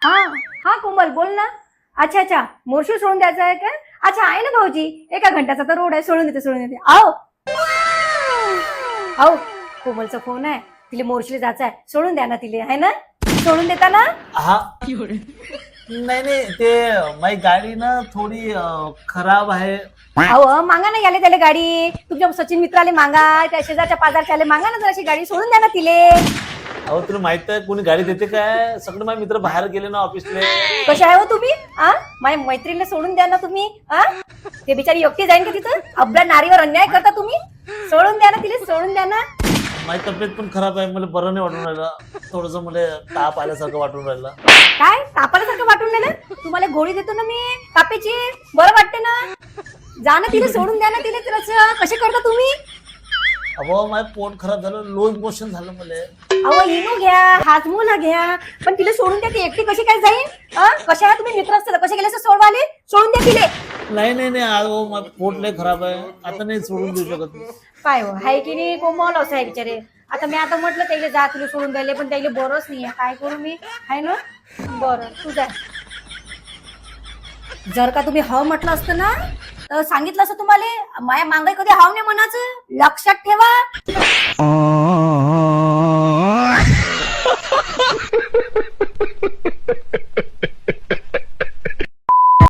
हा हा कोमल बोल ना. अच्छा अच्छा, मोर्शी सोडून द्यायचा आहे का? अच्छा आहे ना भाऊजी, एका घंट्याचा तर रोड आहे, सोडून देते आओ. आओ, कोमलचा फोन आहे, तिला मोर्शीला जायचं आहे, सोडून द्या ना तिले, आहे ना? सोडून देता ना? हा नाही नाही ते माझी गाडी ना थोडी खराब आहे. अहो मागा ना याले त्याला गाडी, तुमच्या सचिन मित्राले मागा, त्या शेजारच्या पाजारच्याले मागा ना जराशी गाडी, सोडून द्या ना तिले. अहो तुला माहित आहे कोणी गाडी देते काय? सगळे माझे मित्र बाहेर गेले ना ऑफिसले. कशा आहे हो तुम्ही? माझ्या मैत्रिणीला सोडून द्या ना तुम्ही. ते बिचारी एकटी जाईन का तिथं? आपल्या नारीवर अन्याय करता तुम्ही. सोडून द्या ना तिला, सोडून द्या ना. माझी तब्येत पण खराब आहे, मला बरं नाही वाटून राहिलं, थोडस मला ताप आल्यासारखं वाटून राहिलं. काय तापाल्यासारखं वाटून नाही ना? तुम्हाला गोळी देतो ना मी तापेची, बरं वाटते ना? जा ना तिला, सोडून द्या ना तिला. तर कसे करता तुम्ही? अहो माझं पोट खराब झालं, लूज मोशन झालं मला. अहो इनो घ्या, हाजमोला घ्या, पण तिला सोडून द्या. ती एकटी कशी काय जाईल? कशा आहे तुम्ही मित्र असतात, कसे गेले असं सोडवाले? सोडून द्या तिले. नाही नाही नाही अहो माझं पोट लय खराब आहे, आता नाही सोडून देऊ शकत मी. काय हो हाय की नाही कोमल, असं आहे बिचारे. आता मी आता म्हटलं त्याला जा तुला सोडून द्यायला, पण त्याला बरंच नाही आहे. काय करू मी? आहे ना, बरं तू जा. जर का तुम्ही हव म्हटलं असतं ना तर सांगितलं असं तुम्हाला. माया मांगाई कधी हाव नाही म्हणायचं, लक्षात ठेवा.